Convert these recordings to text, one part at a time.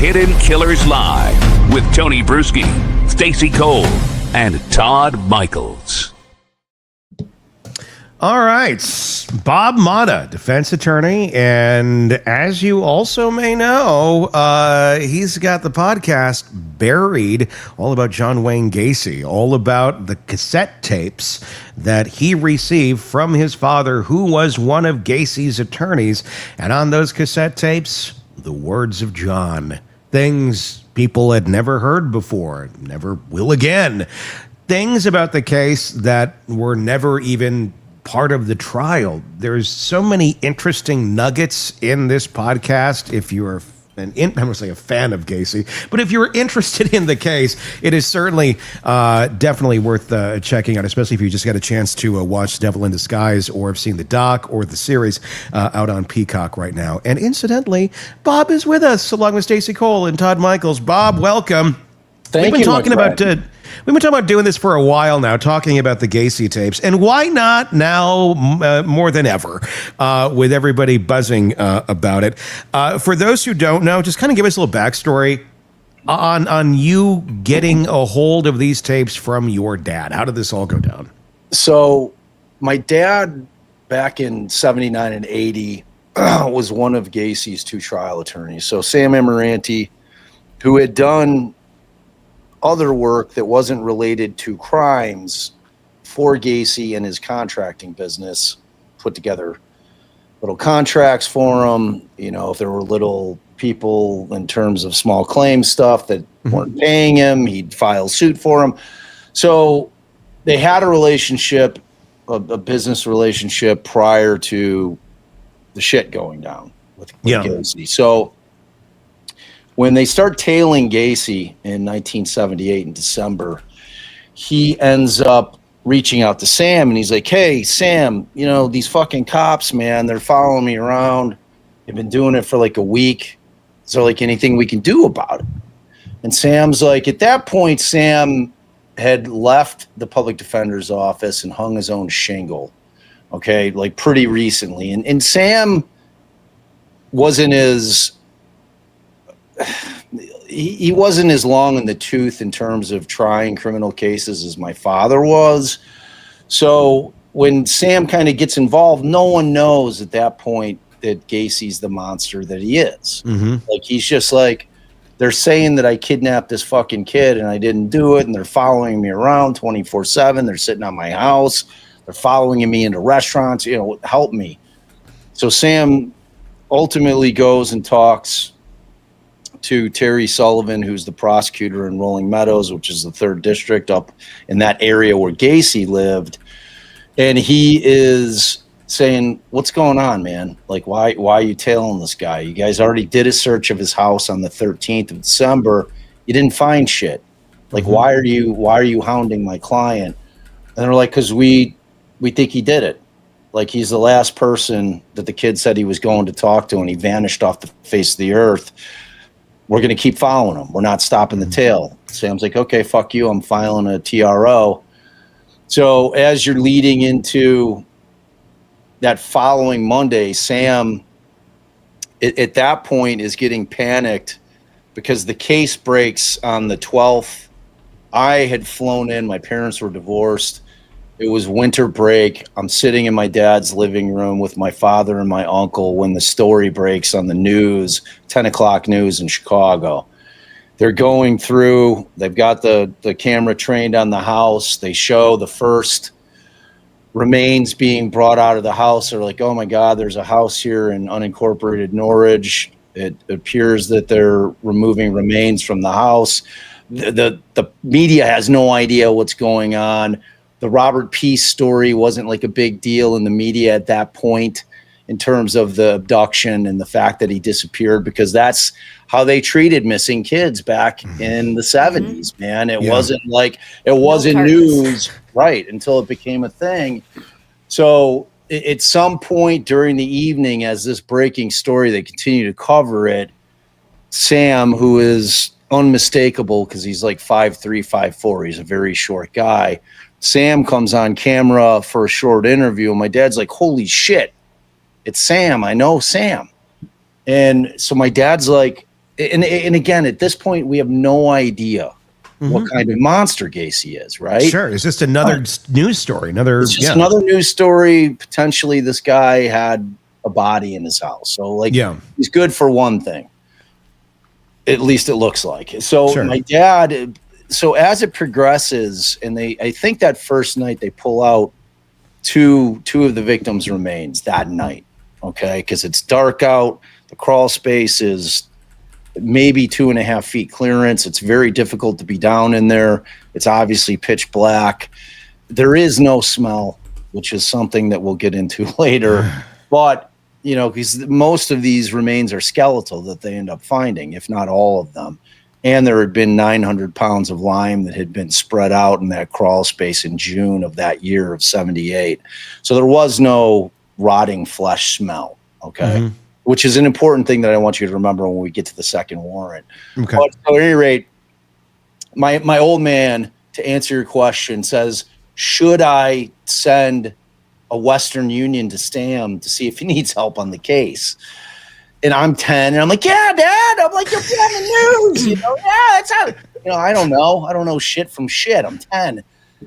Hidden Killers Live with Tony Brueski, Stacey Cole, and Todd Michaels. All right, Bob Motta, defense attorney, and as you also may know, he's got the podcast Buried, all about John Wayne Gacy, all about the cassette tapes that he received from his father, who was one of Gacy's attorneys. And on those cassette tapes, the words of John, things people had never heard before, never will again, things about the case that were never even part of the trial. There's so many interesting nuggets in this podcast. If you're I'm going to say a fan of Gacy, but if you're interested in the case, it is certainly definitely worth checking out, especially if you just got a chance to watch Devil in Disguise or have seen the doc or the series out on Peacock right now. And incidentally, Bob is with us along with Stacey Cole and Todd Michaels. Bob, welcome. We've been talking about doing this for a while now, talking about the Gacy tapes, and why not now more than ever, with everybody buzzing about it. For those who don't know, just kind of give us a little backstory on you getting a hold of these tapes from your dad. How did this all go down? So my dad, back in 79 and 80, was one of Gacy's two trial attorneys. So Sam Amaranti, who had done other work that wasn't related to crimes for Gacy and his contracting business, put together little contracts for him. You know, if there were little people in terms of small claim stuff that weren't paying him, he'd file suit for them. So they had a relationship, a business relationship prior to the shit going down with Gacy. So when they start tailing Gacy in 1978 in December, he ends up reaching out to Sam, and he's like, hey, Sam, you know, these fucking cops, man, they're following me around. They've been doing it for like a week. Is there like anything we can do about it? And Sam's like, at that point, Sam had left the public defender's office and hung his own shingle, okay, like pretty recently. And Sam wasn't as... he wasn't as long in the tooth in terms of trying criminal cases as my father was. So when Sam kind of gets involved, no one knows at that point that Gacy's the monster that he is. Like, he's just like, they're saying that I kidnapped this fucking kid and I didn't do it, and they're following me around 24/7. They're sitting on my house. They're following me into restaurants, you know, help me. So Sam ultimately goes and talks to Terry Sullivan, who's the prosecutor in Rolling Meadows, which is the 3rd district up in that area where Gacy lived. And he is saying, what's going on, man? Like, why are you tailing this guy? You guys already did a search of his house on the 13th of December. You didn't find shit. Like, why are you hounding my client? And they're like, because we think he did it. Like, he's the last person that the kid said he was going to talk to, and he vanished off the face of the earth. We're going to keep following him. We're not stopping the tail. Sam's like, okay, fuck you. I'm filing a TRO. So as you're leading into that following Monday, Sam, at that point, is getting panicked because the case breaks on the 12th. I had flown in. My parents were divorced. It was winter break. I'm sitting in my dad's living room with my father and my uncle when the story breaks on the news, 10 o'clock news in Chicago. They're going through, they've got the camera trained on the house. They show the first remains being brought out of the house. They're like, oh my God, there's a house here in unincorporated Norridge. It appears that they're removing remains from the house. The media has no idea what's going on. The Robert Peace story wasn't like a big deal in the media at that point in terms of the abduction and the fact that he disappeared, because that's how they treated missing kids back in the 70s, man. It wasn't like, it wasn't news, right, until it became a thing. So at some point during the evening, as this breaking story, they continue to cover it, Sam, who is unmistakable because he's like 5'3", 5'4", he's a very short guy, Sam comes on camera for a short interview, and my dad's like, holy shit, it's Sam. I know Sam. And so my dad's like, And again, at this point, we have no idea what kind of monster Gacy is, right? Sure. It's just another news story. It's just another news story. Potentially, this guy had a body in his house. So, like, he's good for one thing. At least it looks like. So my dad, so as it progresses, and I think that first night they pull out two of the victims' remains that night, okay? Because it's dark out. The crawl space is maybe 2.5 feet clearance. It's very difficult to be down in there. It's obviously pitch black. There is no smell, which is something that we'll get into later. But you know, because most of these remains are skeletal that they end up finding, if not all of them. And there had been 900 pounds of lime that had been spread out in that crawl space in June of that year of 78. So there was no rotting flesh smell, okay? Which is an important thing that I want you to remember when we get to the second warrant. Okay. But at any rate, my old man, to answer your question, says, should I send a Western Union to Sam to see if he needs help on the case? And I'm 10, and I'm like, yeah, Dad. I'm like, you'll be on the news, you know? Yeah, it's out. You know, I don't know shit from shit. I'm 10,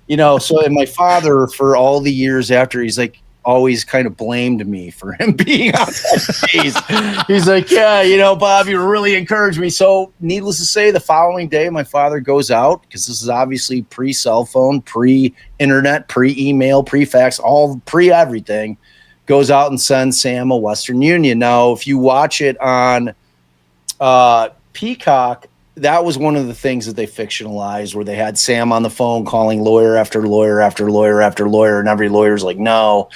you know. So, and my father, for all the years after, he's like, always kind of blamed me for him being on that case. He's like, yeah, you know, Bob, you really encouraged me. So, needless to say, the following day, my father goes out, because this is obviously pre-cell phone, pre-internet, pre-email, pre-fax, all pre-everything, goes out and sends Sam a Western Union. Now, if you watch it on Peacock, that was one of the things that they fictionalized, where they had Sam on the phone calling lawyer after lawyer after lawyer after lawyer, and every lawyer's like, no.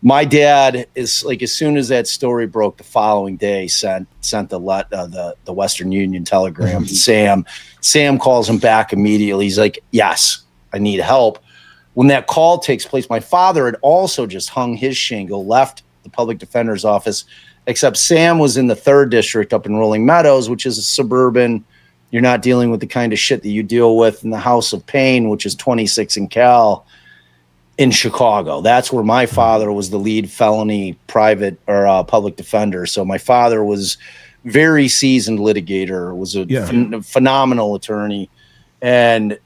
My dad is like, as soon as that story broke, the following day sent the Western Union telegram to Sam. Sam calls him back immediately. He's like, yes, I need help. When that call takes place, my father had also just hung his shingle, left the public defender's office, except Sam was in the 3rd district up in Rolling Meadows, which is a suburban. You're not dealing with the kind of shit that you deal with in the House of Pain, which is 26 and Cal in Chicago. That's where my father was the lead felony private or public defender. So my father was very seasoned litigator, was a phenomenal attorney. And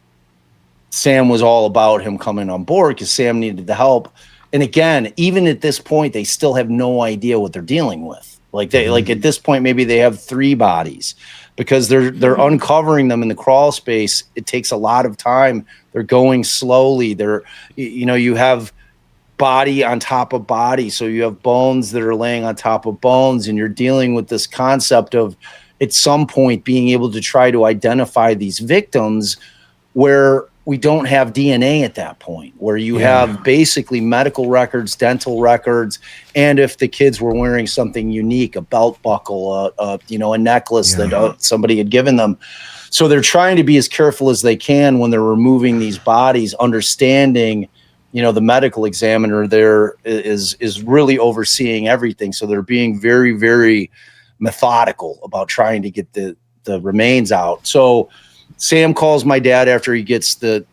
Sam was all about him coming on board because Sam needed the help. And again, even at this point, they still have no idea what they're dealing with. Like they, like at this point, maybe they have 3 bodies, because they're uncovering them in the crawl space. It takes a lot of time. They're going slowly. You have body on top of body. So you have bones that are laying on top of bones, and you're dealing with this concept of, at some point, being able to try to identify these victims, where we don't have DNA at that point, where you have basically medical records, dental records, and if the kids were wearing something unique, a belt buckle, a necklace that somebody had given them. So they're trying to be as careful as they can when they're removing these bodies, understanding, the medical examiner there is really overseeing everything. So they're being very, very methodical about trying to get the remains out. So Sam calls my dad after he gets the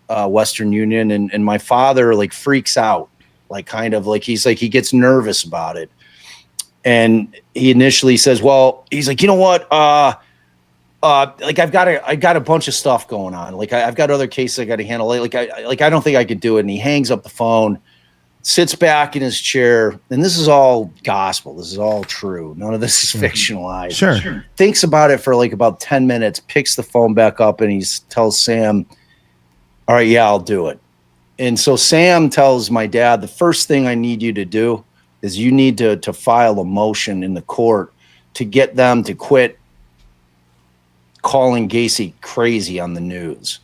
Western Union, and my father like freaks out, like kind of like he gets nervous about it. And he initially says, well, he's like, you know what? Like I got a bunch of stuff going on. Like I've got other cases I got to handle. Like I don't think I could do it. And he hangs up the phone, sits back in his chair, and this is all gospel. This is all true. None of this is fictionalized. Sure. Thinks about it for like about 10 minutes, picks the phone back up, and he tells Sam, all right, yeah, I'll do it. And so Sam tells my dad, the first thing I need you to do is you need to file a motion in the court to get them to quit calling Gacy crazy on the news.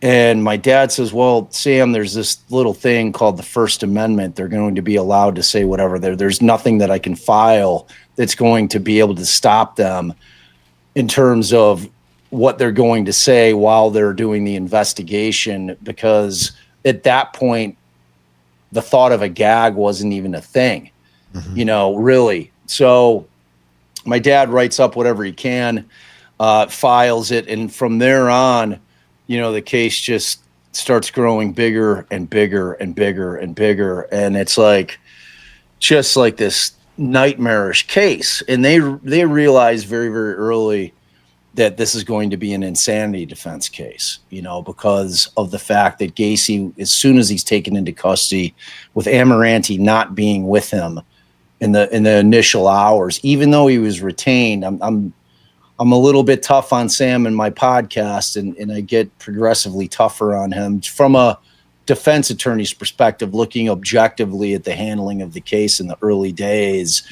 And my dad says, well, Sam, there's this little thing called the First Amendment. They're going to be allowed to say whatever. There's nothing that I can file that's going to be able to stop them in terms of what they're going to say while they're doing the investigation, because at that point, the thought of a gag wasn't even a thing, really. So my dad writes up whatever he can, files it, and from there on, the case just starts growing bigger and bigger and bigger and bigger. And it's like, just like this nightmarish case. And they realized very, very early that this is going to be an insanity defense case, because of the fact that Gacy, as soon as he's taken into custody, with Amirante not being with him in the initial hours, even though he was retained, I'm a little bit tough on Sam in my podcast, and I get progressively tougher on him from a defense attorney's perspective, looking objectively at the handling of the case in the early days,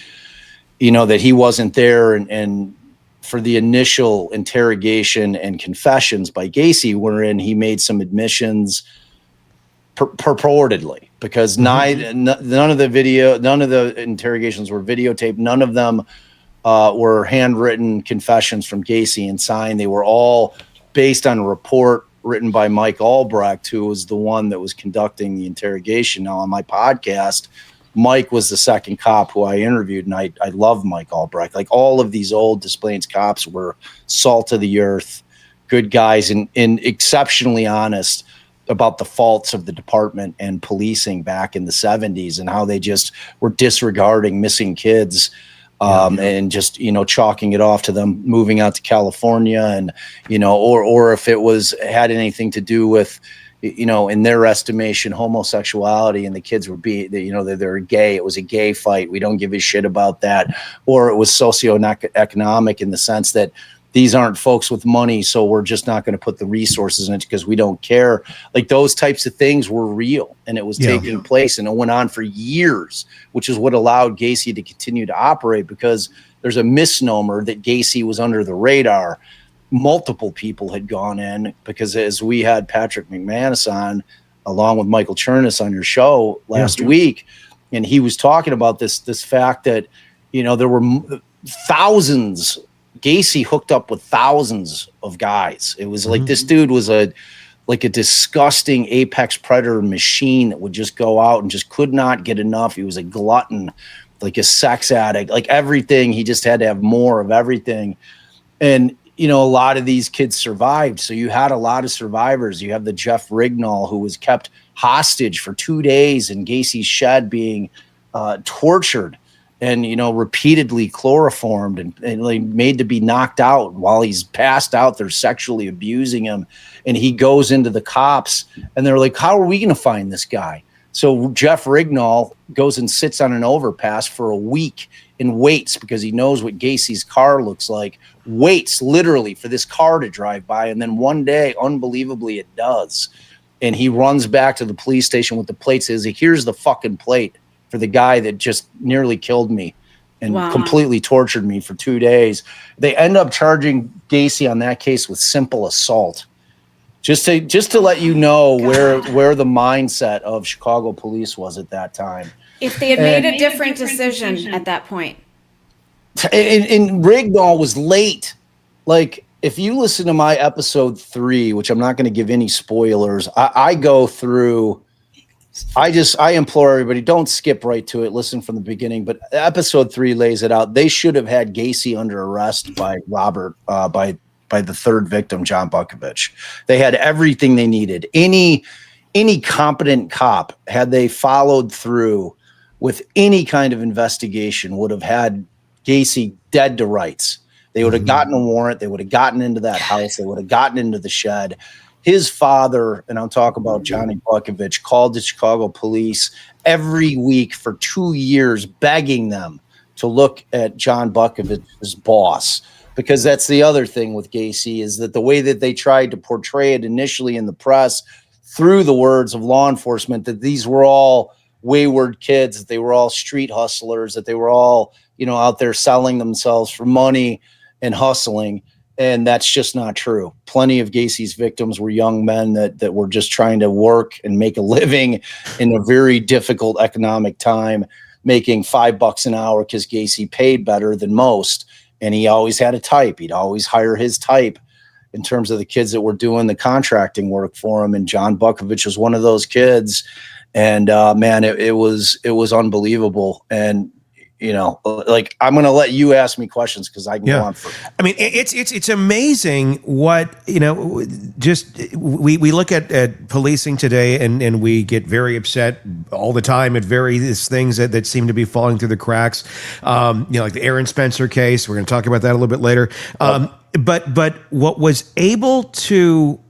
that he wasn't there, and for the initial interrogation and confessions by Gacy, wherein he made some admissions purportedly, because none of the interrogations were videotaped. None of them were handwritten confessions from Gacy and signed. They were all based on a report written by Mike Albrecht, who was the one that was conducting the interrogation. Now, on my podcast, Mike was the second cop who I interviewed, and I love Mike Albrecht. Like, all of these old Des Plaines cops were salt of the earth, good guys, and exceptionally honest about the faults of the department and policing back in the 70s, and how they just were disregarding missing kids, and just, chalking it off to them moving out to California, and, or if it had anything to do with, in their estimation, homosexuality, and the kids were they're gay. It was a gay fight. We don't give a shit about that. Or it was socioeconomic, in the sense that these aren't folks with money, so we're just not going to put the resources in it because we don't care. Like, those types of things were real, and it was taking place, and it went on for years, which is what allowed Gacy to continue to operate, because there's a misnomer that Gacy was under the radar. Multiple people had gone in, because as we had Patrick McManus on, along with Michael Chernus on your show last week, and he was talking about this fact that, there were thousands. Gacy hooked up with thousands of guys. It was like, this dude was a disgusting apex predator machine that would just go out and just could not get enough. He was a glutton, like a sex addict, like everything. He just had to have more of everything. And, a lot of these kids survived. So you had a lot of survivors. You have the Jeff Rignall, who was kept hostage for 2 days in Gacy's shed, being tortured and, repeatedly chloroformed and like made to be knocked out. While he's passed out, they're sexually abusing him. And he goes into the cops, and they're like, how are we going to find this guy? So Jeff Rignall goes and sits on an overpass for a week and waits, because he knows what Gacy's car looks like, waits literally for this car to drive by. And then one day, unbelievably, it does. And he runs back to the police station with the plate, says, here's the fucking plate for the guy that just nearly killed me and completely tortured me for 2 days. They end up charging Gacy on that case with simple assault. Just to let you know where the mindset of Chicago police was at that time. If they had made a different decision at that point. And Rignall was late. Like, if you listen to my episode 3, which I'm not going to give any spoilers, I go through. I implore everybody, don't skip right to it. Listen from the beginning. But episode 3 lays it out. They should have had Gacy under arrest by Robert, by the third victim, John Bukovich. They had everything they needed. Any competent cop, had they followed through with any kind of investigation, would have had Gacy dead to rights. They would have gotten a warrant. They would have gotten into that house. They would have gotten into the shed. His father, and I'm talking about Johnny Bukovich, called the Chicago police every week for 2 years, begging them to look at John Bukovich's boss. Because that's the other thing with Gacy, is that the way that they tried to portray it initially in the press, through the words of law enforcement, that these were all wayward kids, that they were all street hustlers, that they were all, out there selling themselves for money and hustling. And that's just not true. Plenty of Gacy's victims were young men that were just trying to work and make a living in a very difficult economic time, making $5 an hour because Gacy paid better than most. And he always had a type. He'd always hire his type in terms of the kids that were doing the contracting work for him. And John Bukovich was one of those kids. And man, it was unbelievable. And like I'm going to let you ask me questions because I can go on for. I mean, it's amazing what, just we look at policing today and we get very upset all the time at various things that seem to be falling through the cracks. Like the Aaron Spencer case. We're going to talk about that a little bit later. But what was able to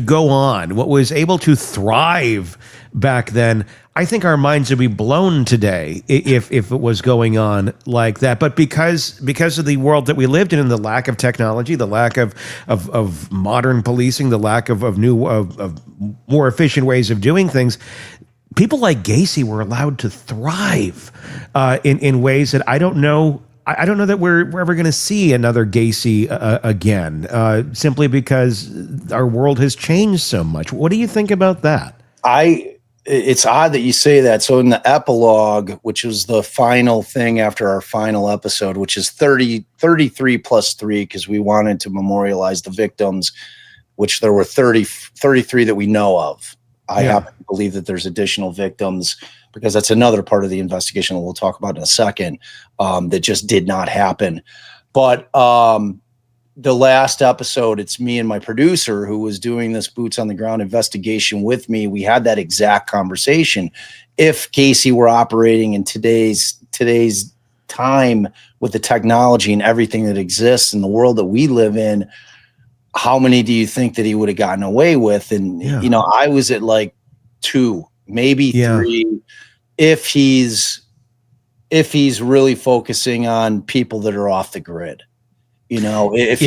go on, what was able to thrive back then, I think our minds would be blown today if it was going on like that. But because of the world that we lived in and the lack of technology, the lack of modern policing, the lack of new more efficient ways of doing things, people like Gacy were allowed to thrive in ways that I don't know. I don't know that we're ever going to see another Gacy again, simply because our world has changed so much. What do you think about that? It's odd that you say that. So in the epilogue, which was the final thing after our final episode, which is 33 plus 3, because we wanted to memorialize the victims, which there were 33 that we know of. I happen to believe that there's additional victims, because that's another part of the investigation that we'll talk about in a second, that just did not happen. But the last episode, it's me and my producer who was doing this boots on the ground investigation with me. We had that exact conversation. If Gacy were operating in today's time with the technology and everything that exists in the world that we live in, how many do you think that he would have gotten away with? And, I was at like 2, maybe 3, if he's really focusing on people that are off the grid. If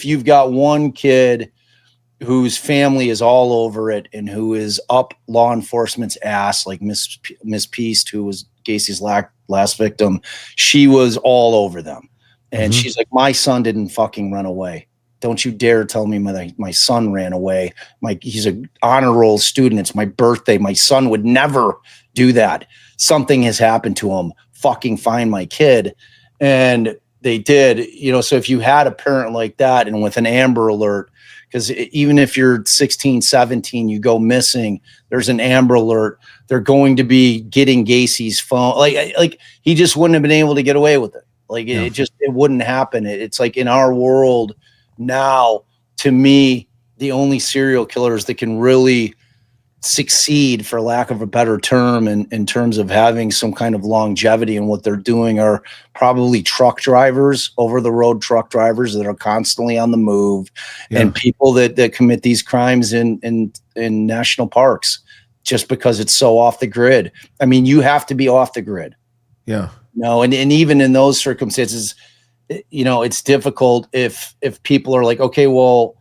you've got one kid whose family is all over it and who is up law enforcement's ass, like Miss Peast, who was Gacy's last victim, she was all over them. And she's like, my son didn't fucking run away. Don't you dare tell me my son ran away. He's an honor roll student. It's my birthday. My son would never do that. Something has happened to him. Fucking find my kid. And they did, so if you had a parent like that and with an Amber Alert, because even if you're 16, 17, you go missing, there's an Amber Alert. They're going to be getting Gacy's phone. Like he just wouldn't have been able to get away with it. It wouldn't happen. It's like in our world now, to me, the only serial killers that can really succeed, for lack of a better term, in terms of having some kind of longevity in what they're doing, are probably truck drivers, over the road truck drivers that are constantly on the move, and people that commit these crimes in national parks, just because it's so off the grid. I mean, you have to be off the grid. Yeah. And even in those circumstances, it's difficult if people are like, okay, well,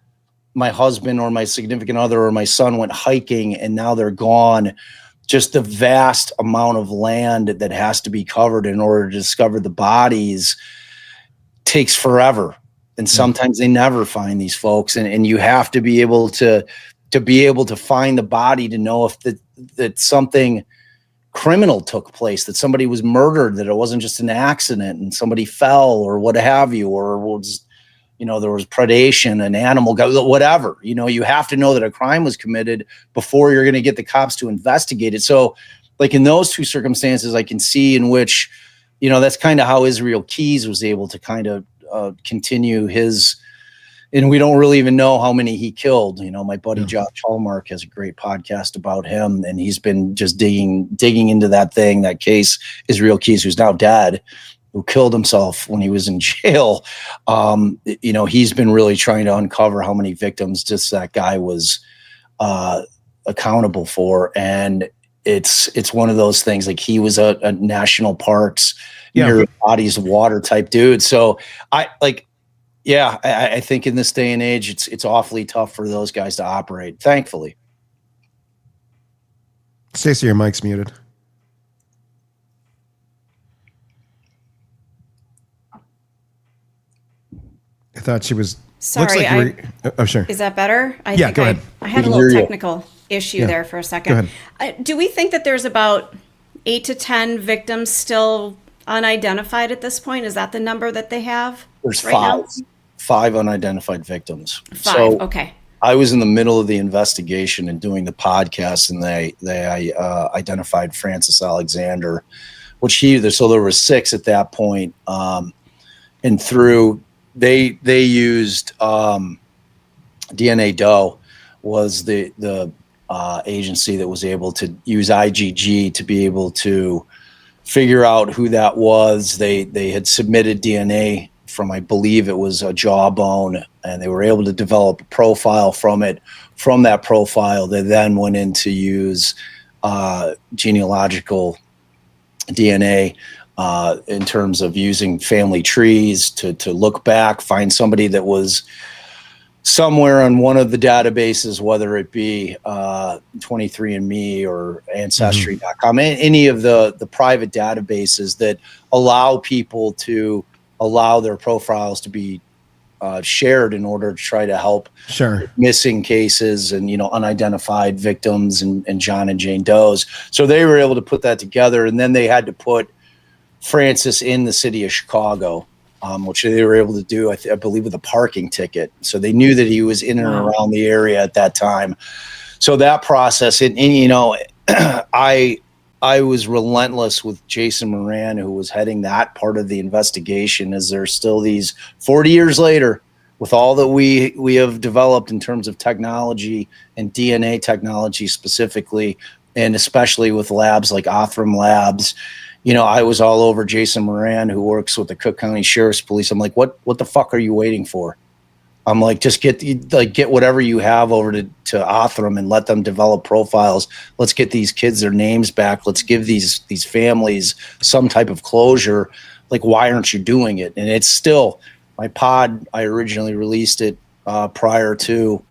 my husband or my significant other or my son went hiking and now they're gone. Just the vast amount of land that has to be covered in order to discover the bodies takes forever. And sometimes they never find these folks. And you have to be able to find the body to know if that something criminal took place, that somebody was murdered, that it wasn't just an accident and somebody fell or what have you, or was, there was predation, an animal, whatever. You have to know that a crime was committed before you're going to get the cops to investigate it. So, like in those two circumstances, I can see in which, that's kind of how Israel Keys was able to kind of continue his. And we don't really even know how many he killed. My buddy Josh Hallmark has a great podcast about him, and he's been just digging into that case, Israel Keys, who's now dead, who killed himself when he was in jail. He's been really trying to uncover how many victims just that guy was accountable for. And it's one of those things, like he was a national parks, near bodies of water type dude. So I think in this day and age, it's awfully tough for those guys to operate, thankfully. Stacey, your mic's muted. I thought she was. Sorry. Oh, sure. Is that better? Go ahead. I had a little technical issue there for a second. Go ahead. Do we think that there's about 8 to 10 victims still unidentified at this point? Is that the number that they have? There's 5 unidentified victims. 5. So okay. I was in the middle of the investigation and doing the podcast, and they identified Francis Alexander, so there were 6 at that point. And through, they used, DNA Doe was the agency that was able to use IgG to be able to figure out who that was. They had submitted DNA from, I believe it was a jawbone, and they were able to develop a profile from it. From that profile, they then went in to use genealogical DNA in terms of using family trees to look back, find somebody that was somewhere on one of the databases, whether it be 23andMe or Ancestry.com, any of the private databases that allow people to allow their profiles to be shared in order to try to help missing cases and, unidentified victims and John and Jane Does. So they were able to put that together, and then they had to put Francis in the city of Chicago, which they were able to do, I believe, with a parking ticket. So they knew that he was in and around the area at that time. So that process, and I was relentless with Jason Moran, who was heading that part of the investigation, as there's still these 40 years later, with all that we have developed in terms of technology and DNA technology specifically, and especially with labs like Othram Labs. I was all over Jason Moran, who works with the Cook County Sheriff's Police. I'm like, what the fuck are you waiting for? I'm like, just get whatever you have over to Othram and let them develop profiles. Let's get these kids their names back. Let's give these families some type of closure. Like, why aren't you doing it? And it's still my pod. I originally released it prior to.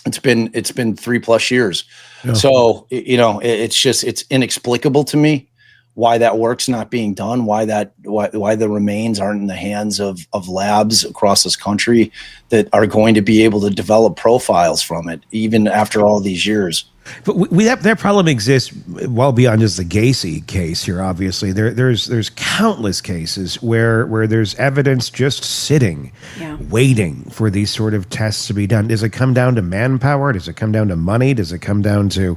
It's been 3+ years. Yeah. So it's inexplicable to me why that work's not being done, why the remains aren't in the hands of labs across this country that are going to be able to develop profiles from it, even after all these years. But that problem exists well beyond just the Gacy case here. Obviously, there's countless cases where there's evidence just sitting, waiting for these sort of tests to be done. Does it come down to manpower? Does it come down to money? Does it come down to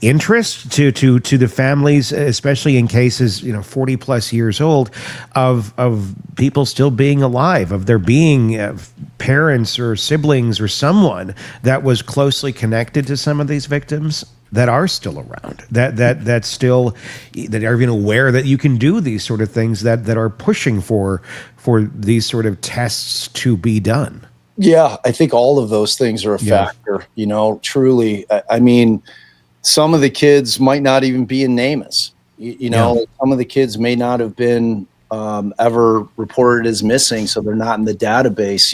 interest to the families, especially in cases 40+ years old of people still being alive, of there being parents or siblings or someone that was closely connected to some of these victims that are still around, that still that are even aware that you can do these sort of things, that are pushing for these sort of tests to be done. Yeah, I think all of those things are a factor. Truly. I mean, some of the kids might not even be in NamUs. Some of the kids may not have been ever reported as missing, so they're not in the database.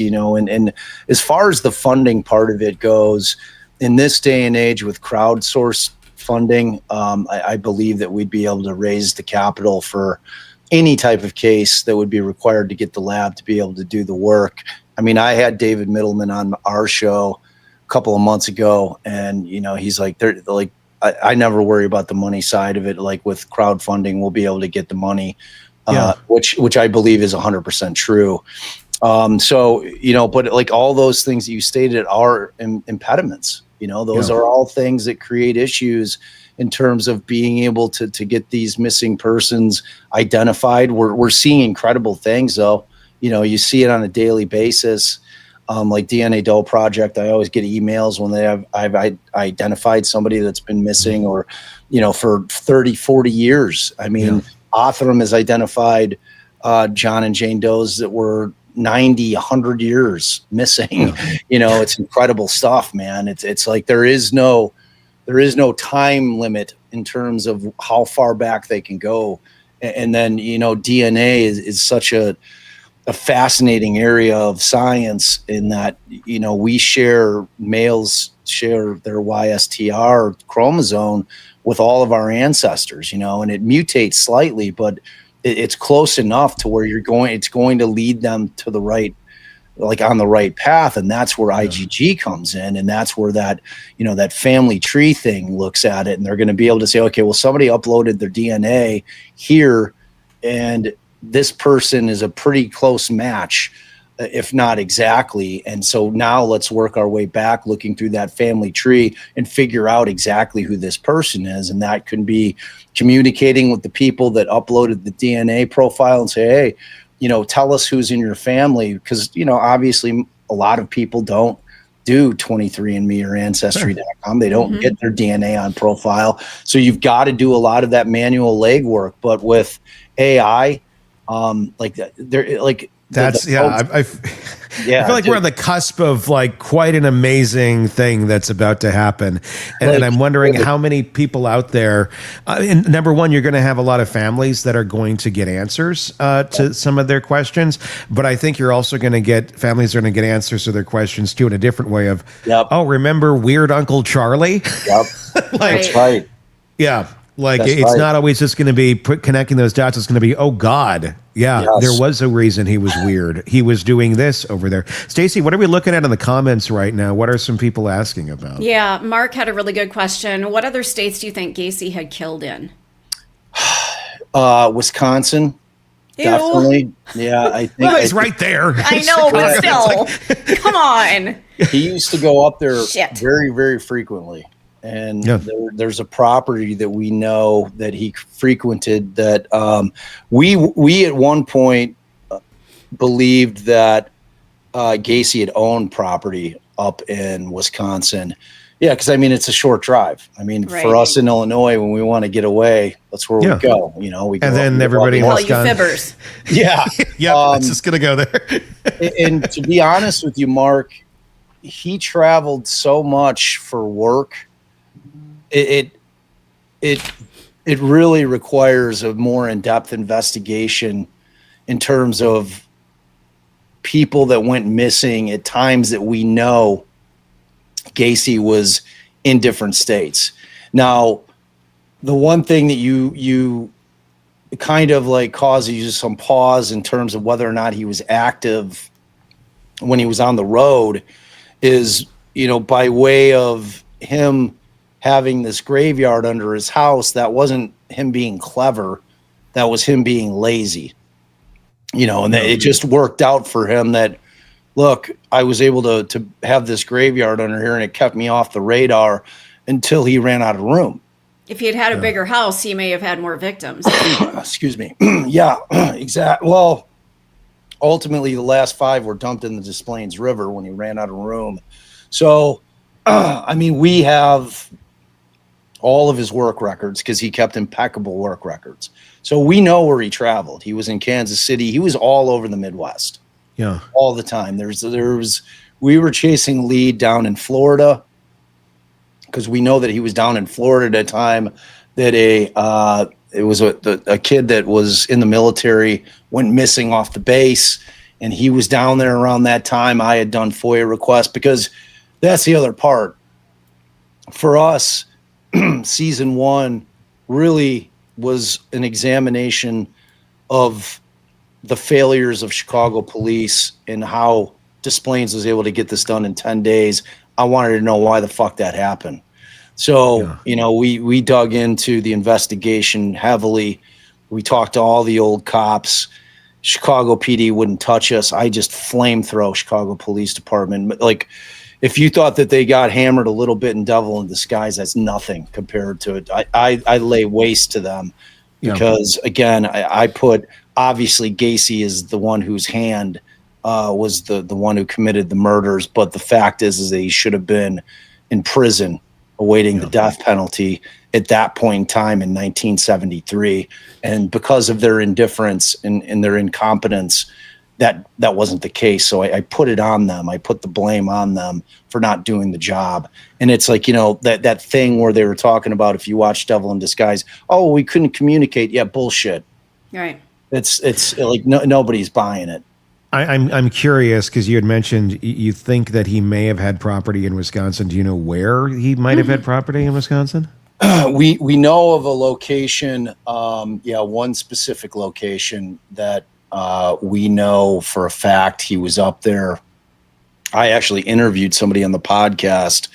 And as far as the funding part of it goes, in this day and age with crowdsourced funding, I believe that we'd be able to raise the capital for any type of case that would be required to get the lab to be able to do the work. I mean, I had David Middleman on our show a couple of months ago, and he's like, I never worry about the money side of it. Like, with crowdfunding, we'll be able to get the money, which I believe is 100% true. But like all those things that you stated are impediments. Those are all things that create issues in terms of being able to get these missing persons identified. We're seeing incredible things, though. You see it on a daily basis. Like DNA Doe Project, I always get emails when I've identified somebody that's been missing, or for 30, 40 years. I mean, Othram has identified John and Jane Does that were 90, 100 years missing. It's incredible stuff, man. It's like there is no time limit in terms of how far back they can go. And then DNA is such a fascinating area of science, in that males share their YSTR chromosome with all of our ancestors, and it mutates slightly, but it's close enough to where it's going to lead them to the right, like on the right path. And that's where IgG comes in. And that's where that family tree thing looks at it. And they're going to be able to say, okay, well, somebody uploaded their DNA here, and this person is a pretty close match if not exactly. And so now let's work our way back, looking through that family tree and figure out exactly who this person is. And that can be communicating with the people that uploaded the DNA profile and say, hey, tell us who's in your family. Because, obviously a lot of people don't do 23andMe or Ancestry.com. They don't get their DNA on profile. So you've got to do a lot of that manual legwork. But with AI, I feel like we're on the cusp of like quite an amazing thing that's about to happen, and I'm wondering how many people out there. And number one, you're going to have a lot of families that are going to get answers to some of their questions, but I think you're also going to get families are going to get answers to their questions too in a different way of, oh, remember Weird Uncle Charlie? Yep, that's right. Yeah. Like it's not always just going to be connecting those dots. It's going to be, oh God, there was a reason he was weird. He was doing this over there. Stacey, what are we looking at in the comments right now? What are some people asking about? Yeah, Mark had a really good question. What other states do you think Gacy had killed in? Wisconsin, definitely. Yeah, I think he's right there. I know, but still, come on. He used to go up there very, very frequently. And there's a property that we know that he frequented that we at one point believed that Gacy had owned property up in Wisconsin. Yeah, because it's a short drive. For us in Illinois, when we want to get away, that's where we go. We go and then everybody call you fibbers. Yeah, it's just gonna go there. And to be honest with you, Mark, he traveled so much for work. It really requires a more in-depth investigation in terms of people that went missing at times that we know Gacy was in different states. Now, the one thing that you kind of like causes you some pause in terms of whether or not he was active when he was on the road is, by way of him having this graveyard under his house. That wasn't him being clever. That was him being lazy, and it just worked out for him that, look, I was able to have this graveyard under here and it kept me off the radar until he ran out of room. If he had had a bigger house, he may have had more victims. Excuse me. Yeah, exactly. Well, ultimately the last 5 were dumped in the Des Plaines River when he ran out of room. So, we have all of his work records because he kept impeccable work records. So we know where he traveled. He was in Kansas City. He was all over the Midwest. Yeah. All the time. We were chasing a lead down in Florida because we know that he was down in Florida at a time that a kid that was in the military went missing off the base, and he was down there around that time. I had done FOIA requests because that's the other part. For us, season 1 really was an examination of the failures of Chicago police and how Des Plaines was able to get this done in 10 days. I wanted to know why the fuck that happened. So, we dug into the investigation heavily. We talked to all the old cops. Chicago PD wouldn't touch us. I just flamethrow Chicago Police Department. Like, if you thought that they got hammered a little bit in Devil in Disguise, that's nothing compared to it. I lay waste to them because, again, I put, obviously Gacy is the one whose hand was the one who committed the murders, but the fact is that he should have been in prison awaiting the death penalty at that point in time in 1973. And because of their indifference and their incompetence, that wasn't the case. So I put it on them. I put the blame on them for not doing the job. And it's like, that thing where they were talking about, if you watch Devil in Disguise, oh, we couldn't communicate. Yeah, bullshit. Right. It's like nobody's buying it. I'm curious because you had mentioned you think that he may have had property in Wisconsin. Do you know where he might have had property in Wisconsin? We know of a location, one specific location that we know for a fact he was up there. I actually interviewed somebody on the podcast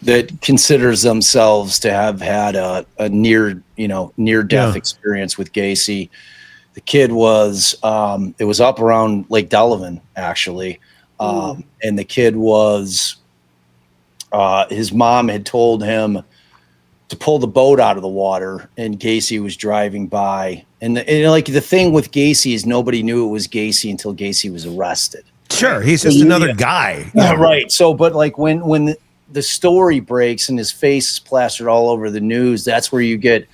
that considers themselves to have had a near death experience with Gacy. The kid was, it was up around Lake Delavan, actually. And the kid was, his mom had told him to pull the boat out of the water, and Gacy was driving by. And like the thing with Gacy is nobody knew it was Gacy until Gacy was arrested. Sure, he's just another guy. Yeah, right. So, but like when the story breaks and his face is plastered all over the news, that's where you get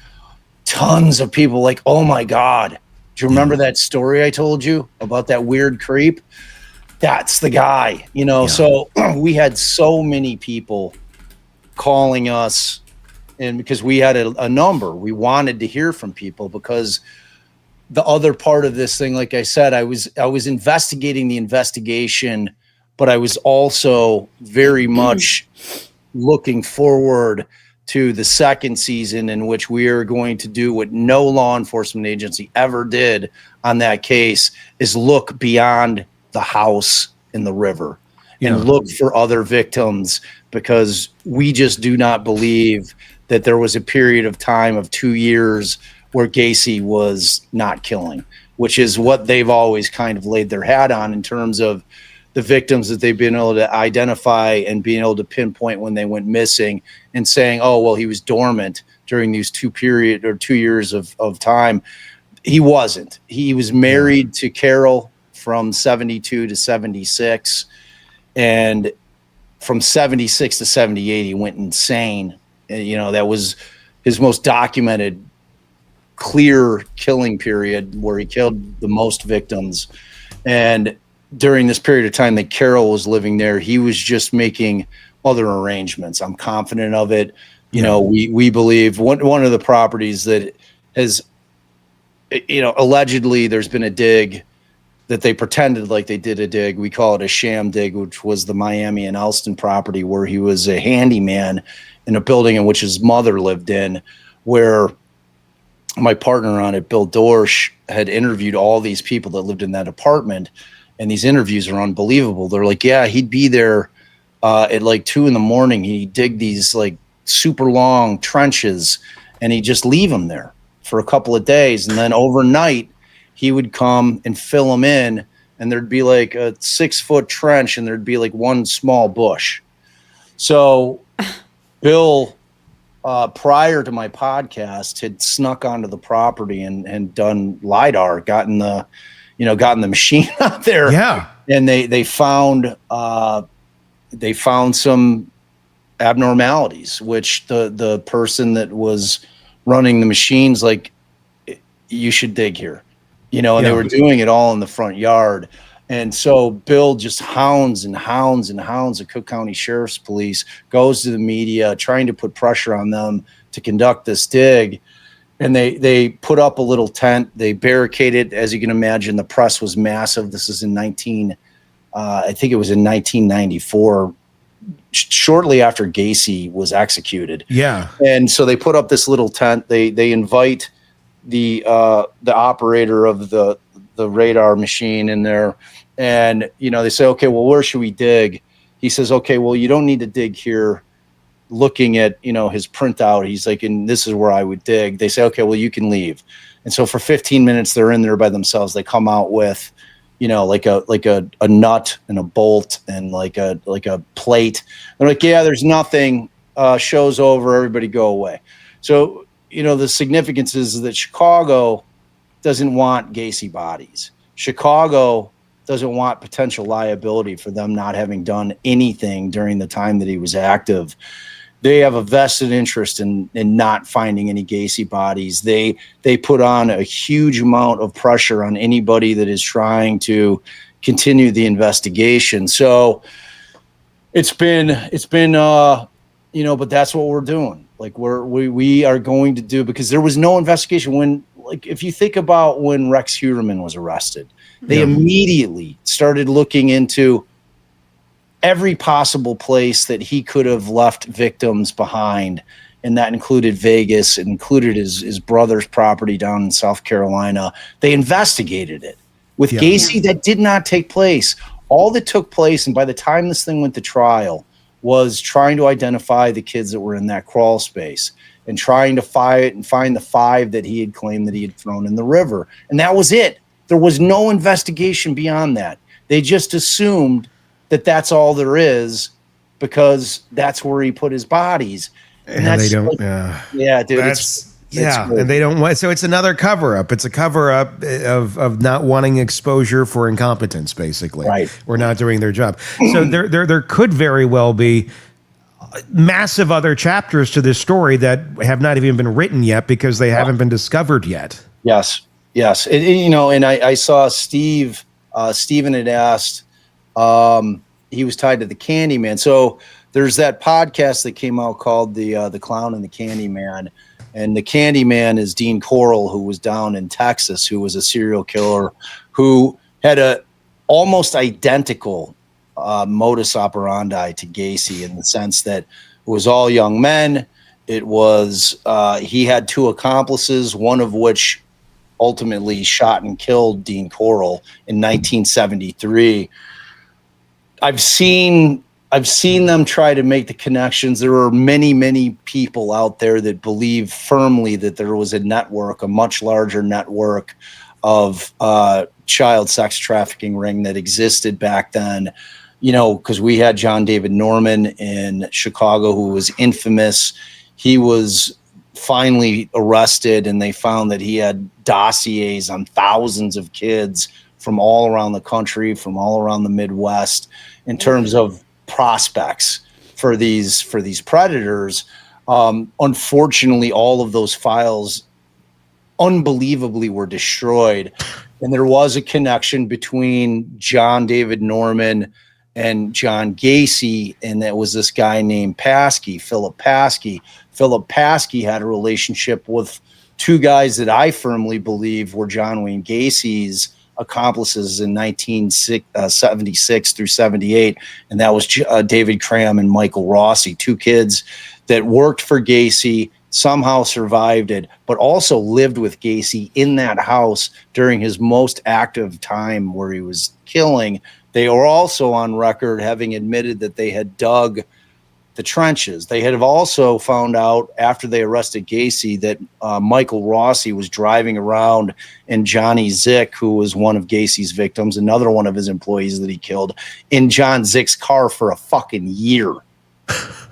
tons of people like, oh my God, do you remember that story I told you about that weird creep? That's the guy, you know? Yeah. So we had so many people calling us, and because we had a number, we wanted to hear from people, because the other part of this thing, like I said, I was investigating the investigation, but I was also very much looking forward to the second season, in which we are going to do what no law enforcement agency ever did on that case, is look beyond the house in the river and look for other victims, because we just do not believe that there was a period of time of 2 years where Gacy was not killing, which is what they've always kind of laid their hat on in terms of the victims that they've been able to identify and being able to pinpoint when they went missing, and saying, oh, well, he was dormant during these 2 years of time. He wasn't. He was married to Carol from 72 to 76. And from 76 to 78, he went insane. And, you know, that was his most documented clear killing period, where he killed the most victims. And during this period of time that Carol was living there, he was just making other arrangements. I'm confident of it. You know, we believe one of the properties that has, you know, allegedly there's been a dig that they pretended like they did a dig. We call it a sham dig, which was the Miami and Elston property, where he was a handyman in a building in which his mother lived in, where my partner on it, Bill Dorsch, had interviewed all these people that lived in that apartment. And these interviews are unbelievable. They're like, yeah, he'd be there at like 2 a.m. He'd dig these like super long trenches, and he'd just leave them there for a couple of days. And then overnight he would come and fill them in, and there'd be like a 6-foot trench, and there'd be like one small bush. So Bill, prior to my podcast, had snuck onto the property and done LiDAR, gotten the machine out there. Yeah. And they found some abnormalities, which the person that was running the machines, like, you should dig here, you know, and they were doing it all in the front yard. And so Bill just hounds the Cook County Sheriff's Police, goes to the media, trying to put pressure on them to conduct this dig. And they put up a little tent. They barricaded. As you can imagine, the press was massive. This is in I think it was in 1994, shortly after Gacy was executed. Yeah. And so they put up this little tent. They invite the operator of the radar machine in there, and you know, they say, okay, well, where should we dig? He says, okay, well, you don't need to dig here. Looking at, you know, his printout, he's like, and this is where I would dig. They say, okay, well, you can leave. And so for 15 minutes, they're in there by themselves. They come out with, you know, like a nut and a bolt and like a plate. They're like, yeah, there's nothing. Show's over. Everybody go away. So, you know, the significance is that Chicago doesn't want Gacy bodies. Chicago doesn't want potential liability for them not having done anything during the time that he was active. They have a vested interest in not finding any Gacy bodies. They put on a huge amount of pressure on anybody that is trying to continue the investigation. So it's been you know, but that's what we're doing. Like we are going to do, because there was no investigation when, like, if you think about when Rex Huerman was arrested, they immediately started looking into every possible place that he could have left victims behind. And that included Vegas. It included his brother's property down in South Carolina. They investigated it. With Gacy, that did not take place. All that took place, and by the time this thing went to trial, was trying to identify the kids that were in that crawl space. and trying to find the 5 that he had claimed that he had thrown in the river. And that was it. There was no investigation beyond that. They just assumed that that's all there is because that's where he put his bodies. And they don't. Yeah, dude. And they don't want. So it's another cover up. It's a cover up of not wanting exposure for incompetence, basically. Right. Or not doing their job. So there could very well be massive other chapters to this story that have not even been written yet because they haven't been discovered yet. Yes. And I saw Steve. Steven had asked. He was tied to the Candyman. So there's that podcast that came out called the Clown and the Candyman, and the Candyman is Dean Corll, who was down in Texas, who was a serial killer, who had a almost identical modus operandi to Gacy in the sense that it was all young men. It was he had 2 accomplices, one of which ultimately shot and killed Dean Corll in 1973. I've seen them try to make the connections. There are many, many people out there that believe firmly that there was a network, a much larger network of child sex trafficking ring that existed back then. Because we had John David Norman in Chicago, who was infamous. He was finally arrested, and they found that he had dossiers on thousands of kids from all around the country, from all around the Midwest, in terms of prospects for these predators. Unfortunately, all of those files unbelievably were destroyed, and there was a connection between John David Norman and John Gacy, and that was this guy named Paskey, Philip Paskey. Philip Paskey had a relationship with 2 guys that I firmly believe were John Wayne Gacy's accomplices in 1976 through 78, and that was David Cram and Michael Rossi, 2 kids that worked for Gacy, somehow survived it, but also lived with Gacy in that house during his most active time where he was killing. They were also on record having admitted that they had dug the trenches. They had also found out after they arrested Gacy that Michael Rossi was driving around in Johnny Zick, who was one of Gacy's victims, another one of his employees that he killed, in John Zick's car for a fucking year.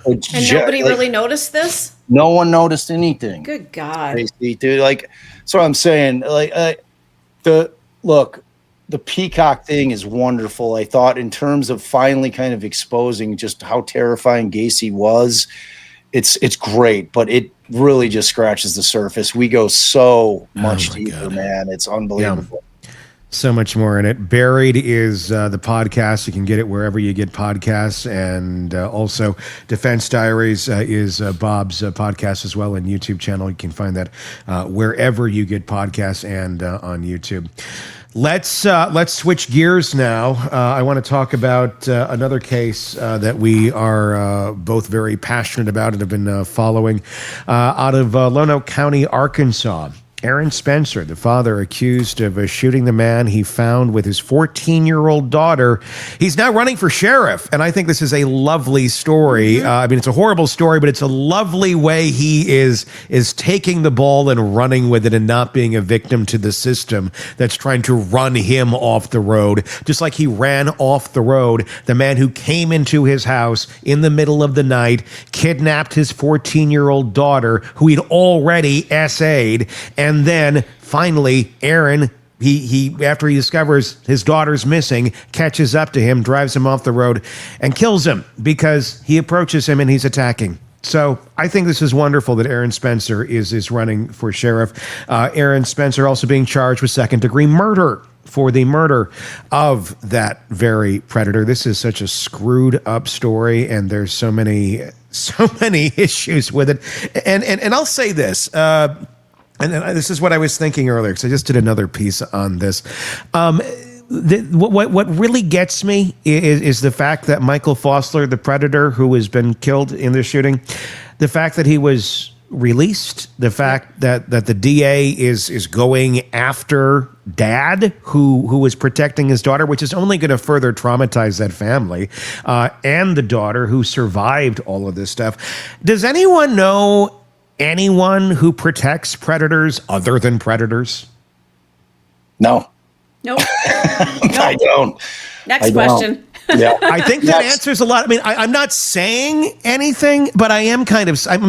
And nobody really noticed this? No one noticed anything. Good God. Basically, dude, that's what I'm saying. The Peacock thing is wonderful. I thought in terms of finally kind of exposing just how terrifying Gacy was, it's great, but it really just scratches the surface. We go so much deeper, God. Man. It's unbelievable. Yeah. So much more in it. Buried is the podcast. You can get it wherever you get podcasts. And also Defense Diaries is Bob's podcast as well, and YouTube channel. You can find that wherever you get podcasts and on YouTube. Let's switch gears now. I want to talk about another case that we are both very passionate about and have been following out of Lonoke County, Arkansas. Aaron Spencer, the father accused of shooting the man he found with his 14-year-old daughter. He's now running for sheriff, and I think this is a lovely story. It's a horrible story, but it's a lovely way he is taking the ball and running with it and not being a victim to the system that's trying to run him off the road. Just like he ran off the road, the man who came into his house in the middle of the night, kidnapped his 14-year-old daughter, who he'd already essayed, and then finally, Aaron, he after he discovers his daughter's missing, catches up to him, drives him off the road, and kills him because he approaches him and he's attacking. So I think this is wonderful that Aaron Spencer is running for sheriff. Aaron Spencer also being charged with second-degree murder for the murder of that very predator. This is such a screwed up story, and there's so many issues with it. And I'll say this. And this is what I was thinking earlier, because I just did another piece on this. What really gets me is the fact that Michael Fossler, the predator who has been killed in this shooting, the fact that he was released, the fact that the DA is going after dad who was protecting his daughter, which is only going to further traumatize that family, and the daughter who survived all of this stuff. Does anyone know anyone who protects predators other than predators? No. Nope. I don't. Next question. Yeah. I think that answers a lot. I mean, I'm not saying anything, but I'm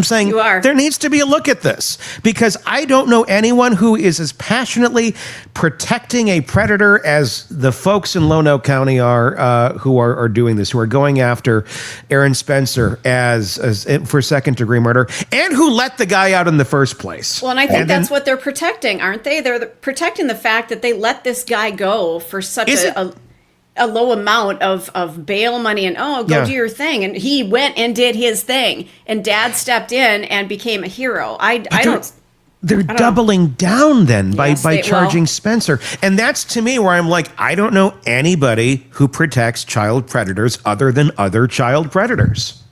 saying You are. there needs to be a look at this, because I don't know anyone who is as passionately protecting a predator as the folks in Lonoke County are, who are doing this, who are going after Aaron Spencer as for second-degree murder, and who let the guy out in the first place. Well, and I think that's what they're protecting, aren't they? They're protecting the fact that they let this guy go for such a low amount of bail money and, go do your thing. And he went and did his thing. And Dad stepped in and became a hero. They're doubling down then by charging Spencer. And that's, to me, where I'm like, I don't know anybody who protects child predators other than other child predators.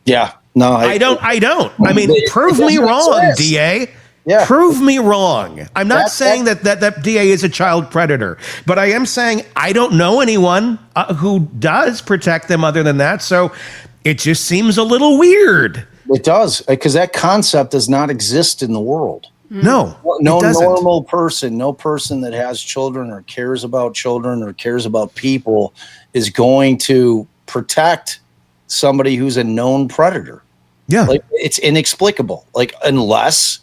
Yeah. No, I don't. I mean, prove me wrong, DA. Yeah. Prove me wrong. I'm not saying that DA is a child predator, but I am saying I don't know anyone who does protect them other than that. So it just seems a little weird. It does, because that concept does not exist in the world. No, no normal person, no person that has children or cares about children or cares about people is going to protect somebody who's a known predator. Yeah. Like, it's inexplicable. Like, unless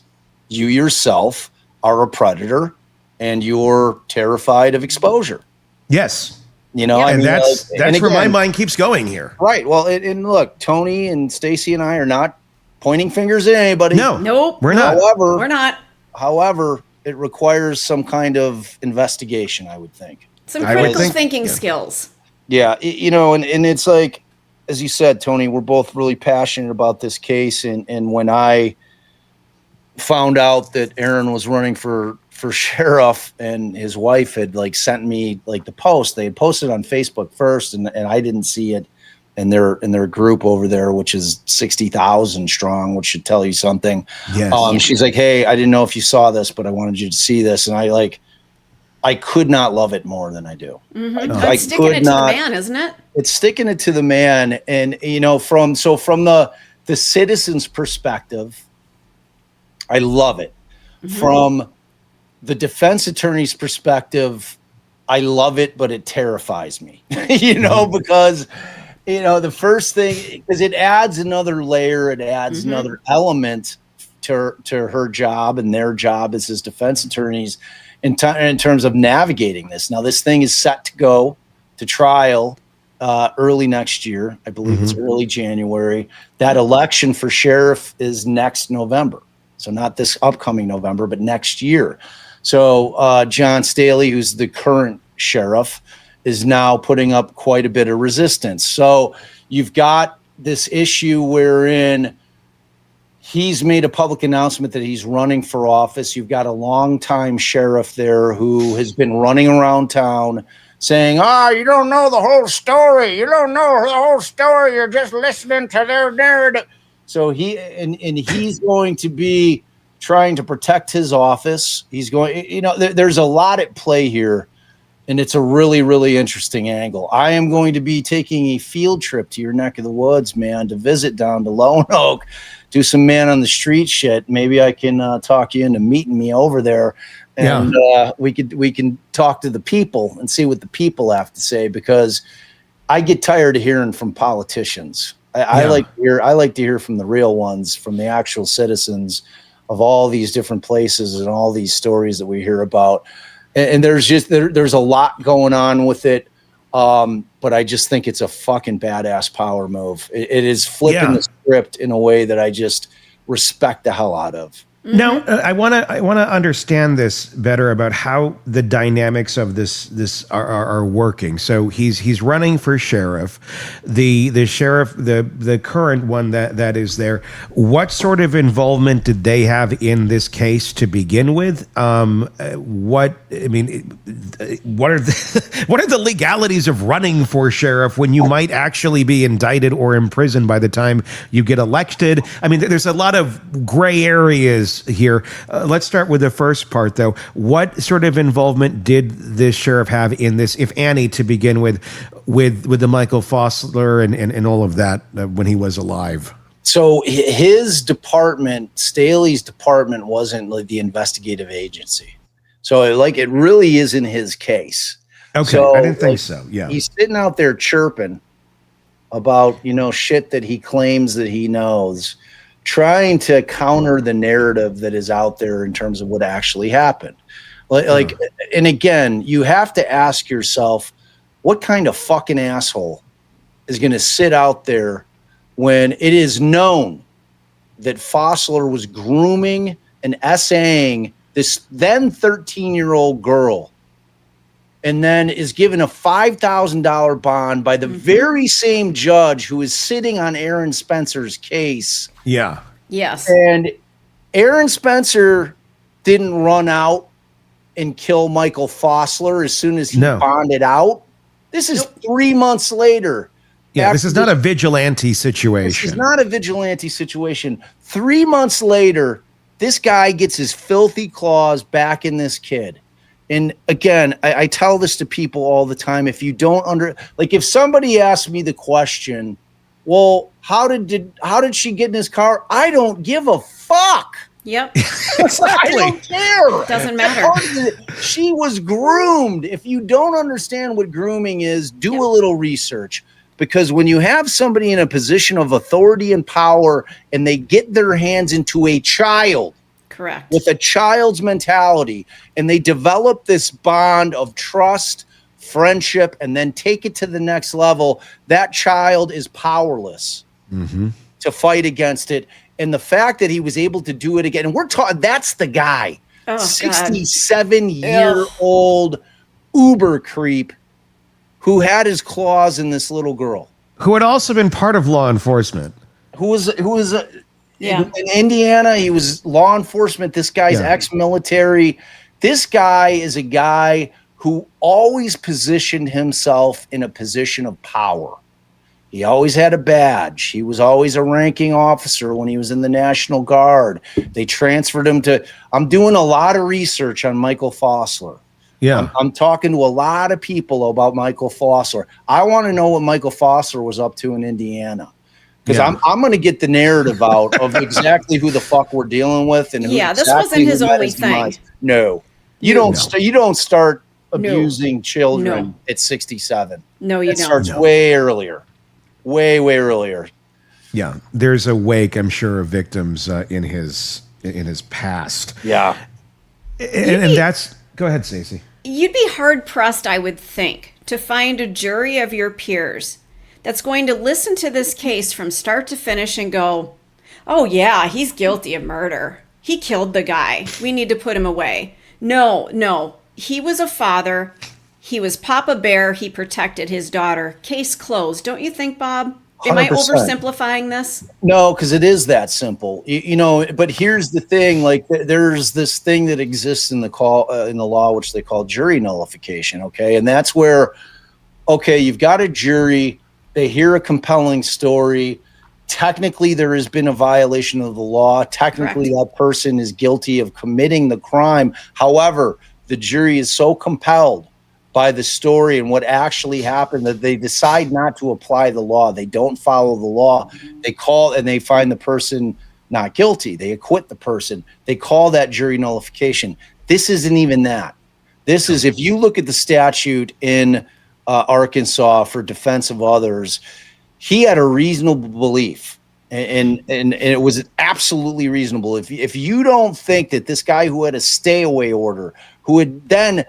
you yourself are a predator and you're terrified of exposure. Yes. You know, and that's where my mind keeps going here. Right. Well, and look, Tony and Stacy and I are not pointing fingers at anybody. No. Nope. We're not. We're not. However, it requires some kind of investigation, I would think. Some critical thinking skills. Yeah. You know, and it's like, as you said, Tony, we're both really passionate about this case. And when I found out that Aaron was running for sheriff and his wife had sent me the post, they had posted on Facebook first, and I didn't see it in their group over there, which is 60,000 strong, which should tell you something. Yes. She's like, hey, I didn't know if you saw this, but I wanted you to see this. And I could not love it more than I do. Mm-hmm. It's sticking it to the man, isn't it? It's sticking it to the man. And, you know, from the citizen's perspective, I love it. Mm-hmm. From the defense attorney's perspective, I love it, but it terrifies me, because, the first thing, because it adds another layer, it adds another element to her job and their job as his defense attorneys in terms of navigating this. Now, this thing is set to go to trial early next year. I believe it's early January. That election for sheriff is next November. So not this upcoming November, but next year. So John Staley, who's the current sheriff, is now putting up quite a bit of resistance. So you've got this issue wherein he's made a public announcement that he's running for office. You've got a longtime sheriff there who has been running around town saying, you don't know the whole story. You don't know the whole story. You're just listening to their narrative. So he's going to be trying to protect his office. He's going, there's a lot at play here, and it's a really, really interesting angle. I am going to be taking a field trip to your neck of the woods, man, to visit down to Lone Oak, do some man on the street shit. Maybe I can talk you into meeting me over there, and we can talk to the people and see what the people have to say, because I get tired of hearing from politicians. I like to hear from the real ones, from the actual citizens of all these different places and all these stories that we hear about. And there's a lot going on with it. But I just think it's a fucking badass power move. It is flipping the script in a way that I just respect the hell out of. Now, I want to understand this better about how the dynamics of this are working. So he's running for sheriff. The sheriff, the current one that is there. What sort of involvement did they have in this case to begin with? What are the legalities of running for sheriff when you might actually be indicted or imprisoned by the time you get elected? I mean, there's a lot of gray areas here. Let's start with the first part, though. What sort of involvement did this sheriff have in this, if any, to begin with the Michael Fossler and all of that when he was alive? So his department, Staley's department, wasn't like the investigative agency. So it really isn't his case. Okay, so, I didn't think so. Yeah, he's sitting out there chirping about shit that he claims that he knows, trying to counter the narrative that is out there in terms of what actually happened. And again, you have to ask yourself, what kind of fucking asshole is going to sit out there when it is known that Fossler was grooming and essaying this then 13-year-old girl, and then is given a $5,000 bond by the very same judge who is sitting on Aaron Spencer's case. Yeah. Yes. And Aaron Spencer didn't run out and kill Michael Fossler as soon as he bonded out. This is 3 months later. Yeah, this is not a vigilante situation. This is not a vigilante situation. 3 months later, this guy gets his filthy claws back in this kid. And again, I tell this to people all the time. If you don't if somebody asks me the question, well, how did she get in his car? I don't give a fuck. Yep. Exactly. I don't care. Doesn't matter. She was groomed. If you don't understand what grooming is, do a little research. Because when you have somebody in a position of authority and power and they get their hands into a child, correct, with a child's mentality, and they develop this bond of trust, friendship, and then take it to the next level, that child is powerless to fight against it. And the fact that he was able to do it again, and we're talking, that's the guy, 67-year-old uber creep who had his claws in this little girl, who had also been part of law enforcement, who was in Indiana. He was law enforcement. This guy's ex-military. This guy is a guy who always positioned himself in a position of power. He always had a badge. He was always a ranking officer when he was in the National Guard. They transferred him to, I'm doing a lot of research on Michael Fossler. Yeah. I'm talking to a lot of people about Michael Fossler. I want to know what Michael Fossler was up to in Indiana. Because I'm going to get the narrative out of exactly who the fuck we're dealing with. And this wasn't his only thing. No. You don't start abusing children at 67. No, you don't. It starts way earlier. Way earlier. Yeah. There's a wake, I'm sure, of victims in his past. Yeah. And that's... Go ahead, Stacey. You'd be hard-pressed, I would think, to find a jury of your peers that's going to listen to this case from start to finish and go, oh, yeah, he's guilty of murder. He killed the guy. We need to put him away. No. He was a father. He was Papa Bear. He protected his daughter. Case closed. Don't you think, Bob? Am 100%. I oversimplifying this? No, because it is that simple. But here's the thing: there's this thing that exists in the law, which they call jury nullification. Okay, and that's where, you've got a jury. They hear a compelling story. Technically, there has been a violation of the law. Technically, that person is guilty of committing the crime. However, the jury is so compelled by the story and what actually happened that they decide not to apply the law. They don't follow the law. They call and they find the person not guilty. They acquit the person. They call that jury nullification. This isn't even that. This is, if you look at the statute in Arkansas for defense of others, he had a reasonable belief. And it was absolutely reasonable. If you don't think that this guy who had a stay away order, who had then,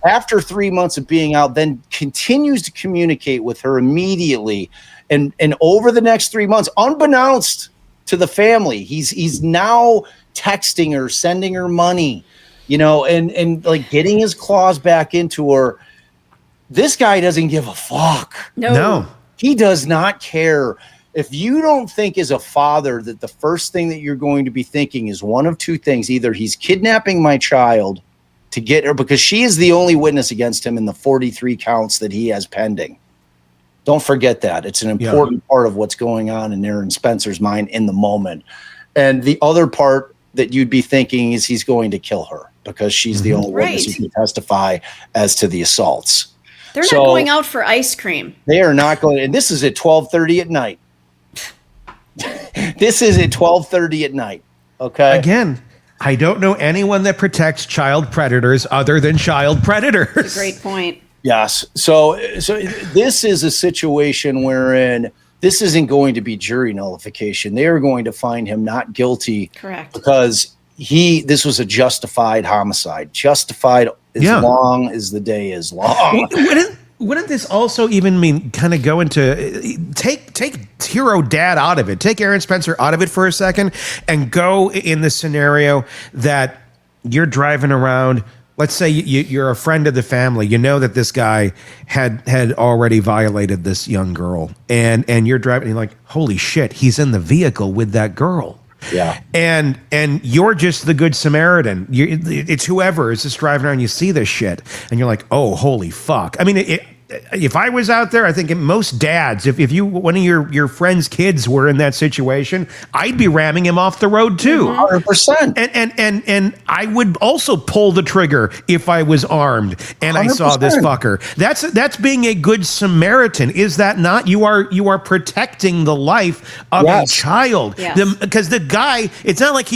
after 3 months of being out, then continues to communicate with her immediately, and over the next 3 months, unbeknownst to the family, he's now texting her, sending her money, and like getting his claws back into her. This guy doesn't give a fuck. No. He does not care. If you don't think as a father that the first thing that you're going to be thinking is one of two things: either he's kidnapping my child to get her, because she is the only witness against him in the 43 counts that he has pending. Don't forget that. It's an important part of what's going on in Aaron Spencer's mind in the moment. And the other part that you'd be thinking is he's going to kill her because she's the only witness who can testify as to the assaults. They're not going out for ice cream. They are not going, and this is at 12:30 at night. This is at 12:30 at night. Okay. Again, I don't know anyone that protects child predators other than child predators. That's a great point. Yes. So this is a situation wherein this isn't going to be jury nullification. They are going to find him not guilty. Correct. Because this was a justified homicide. Justified as long as the day is long. Wouldn't this also even mean kind of go into take hero dad out of it, take Aaron Spencer out of it for a second, and go in the scenario that you're driving around. Let's say you're a friend of the family. You know that this guy had already violated this young girl, and you're driving. And you're like, holy shit, he's in the vehicle with that girl. Yeah. And you're just the good Samaritan. It's whoever is just driving around. You see this shit, and you're like, oh, holy fuck. I mean, if I was out there, I think most dads, if one of your friend's kids were in that situation, I'd be ramming him off the road too. 100%. And I would also pull the trigger if I was armed and 100%. I saw this fucker. That's being a good Samaritan, is that not? You are protecting the life of a child. Yes. Because the guy, it's not like